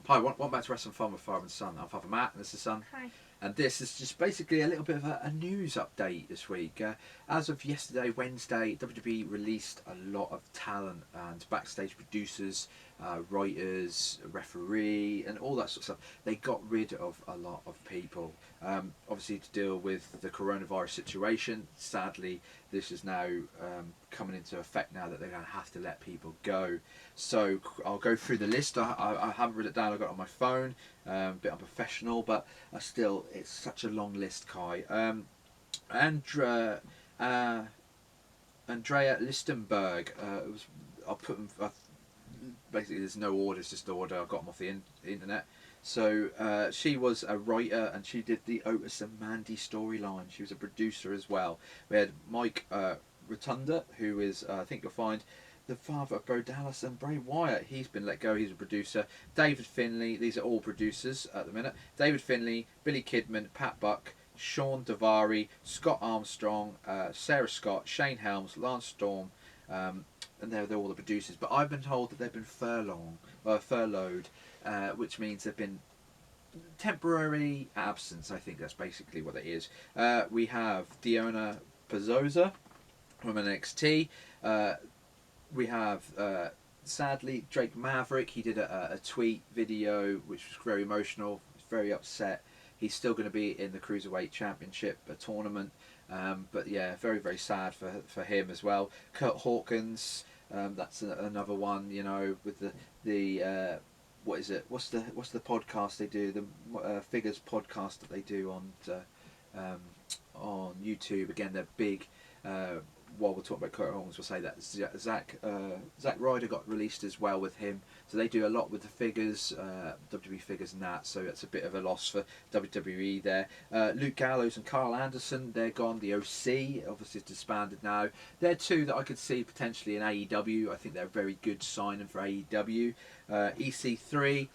Hi, welcome back to Wrestling Fun with Father and Son. I'm Father Matt, and this is Son. Hi. And this is just basically a little bit of a news update this week. As of yesterday, Wednesday, WWE released a lot of talent and backstage producers, writers, referee, and all that sort of stuff. They got rid of a lot of people. Obviously, to deal with the coronavirus situation, sadly, this is now coming into effect now that they're going to have to let people go. So I'll go through the list. I haven't written it down. I got it on my phone. A bit unprofessional, but still, it's such a long list, Kai. Andrea Listenberg. I'll put them. Basically, there's no order. It's just the order. I got them off the internet. So she was a writer, and she did the Otis and Mandy storyline. She was a producer as well. We had Mike Rotunda, who is I think you'll find the father of Bo Dallas and Bray Wyatt. He's been let go. He's a producer. David Finlay. These are all producers at the minute. David Finlay, Billy Kidman, Pat Buck, Sean Davari, Scott Armstrong, Sarah Scott, Shane Helms, Lance Storm, and they're all the producers. But I've been told that they've been furloughed, which means they've been temporary absence. I think that's basically what it is. We have Deonna Purrazzo from NXT. We have, sadly, Drake Maverick. He did a tweet video which was very emotional. He was very upset. He's still going to be in the Cruiserweight Championship tournament. But yeah, very, very sad for him as well. Kurt Hawkins, that's another one, you know, with the what is it? What's the podcast they do? The figures podcast that they do on YouTube. Again, they're big. While we're talking about Kurt Hawkins, we'll say that Zack Ryder got released as well with him. So they do a lot with the figures, WWE figures and that. So that's a bit of a loss for WWE there. Luke Gallows and Carl Anderson, they're gone. The OC, obviously, is disbanded now. They're two that I could see potentially in AEW. I think they're a very good signing for AEW. EC3,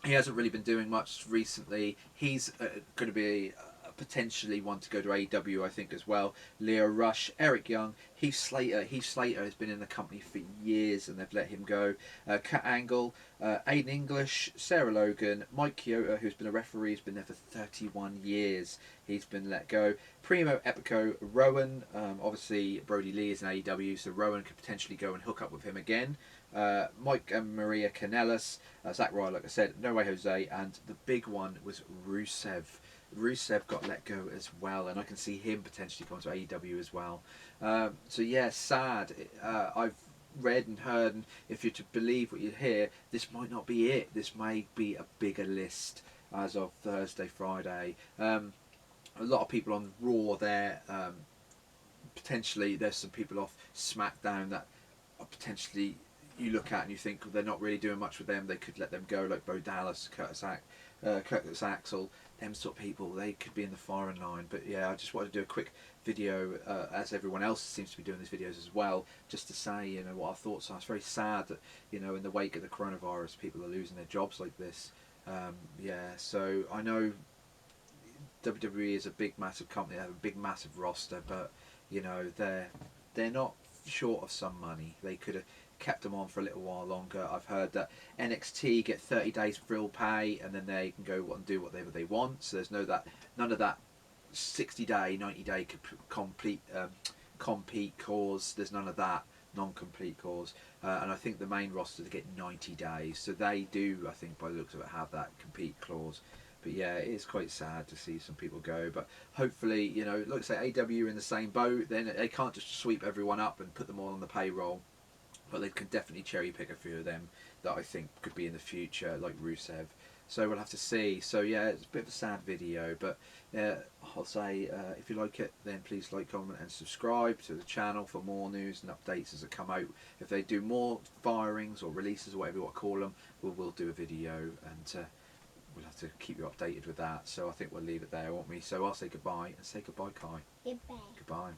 he hasn't really been doing much recently. He's going to be potentially want to go to AEW, I think, as well. Leo Rush, Eric Young, Heath Slater. Heath Slater has been in the company for years and they've let him go. Kurt Angle, Aiden English, Sarah Logan, Mike Chioda, who's been a referee, has been there for 31 years. He's been let go. Primo Epico, Rowan, obviously Brody Lee is in AEW, so Rowan could potentially go and hook up with him again. Mike and Maria Kanellis, Zack Ryder, like I said, No Way Jose, and the big one was Rusev. Rusev got let go as well, and I can see him potentially going to AEW as well. So yeah, sad. I've read and heard, and if you're to believe what you hear, this might not be it. This may be a bigger list as of Thursday, Friday. A lot of people on Raw there. Potentially, there's some people off SmackDown that are potentially you look at and you think they're not really doing much with them. They could let them go, like Bo Dallas, Curtis Axel, them sort of people. They could be in the firing line. But yeah, I just wanted to do a quick video, as everyone else seems to be doing these videos as well, just to say, you know, what our thoughts are. It's very sad that, you know, in the wake of the coronavirus, people are losing their jobs like this. Yeah, so I know WWE is a big, massive company. They have a big, massive roster, but you know, they're not short of some money. They could have kept them on for a little while longer. I've heard that NXT get 30 days frill pay and then they can go and do whatever they want. So there's none of that 60-day, 90-day compete cause. There's none of that non-complete cause. And I think the main roster to get 90 days. So they do, I think, by the looks of it, have that compete clause. But yeah, it is quite sad to see some people go. But hopefully, you know, like I say, AEW are in the same boat. Then they can't just sweep everyone up and put them all on the payroll. But they can definitely cherry pick a few of them that I think could be in the future, like Rusev. So we'll have to see. So yeah, it's a bit of a sad video, but I'll say if you like it, then please like, comment, and subscribe to the channel for more news and updates as they come out. If they do more firings or releases, or whatever you want to call them, we'll do a video, and we'll have to keep you updated with that. So I think we'll leave it there, won't we? So I'll say goodbye, and say goodbye, Kai. Goodbye. Goodbye.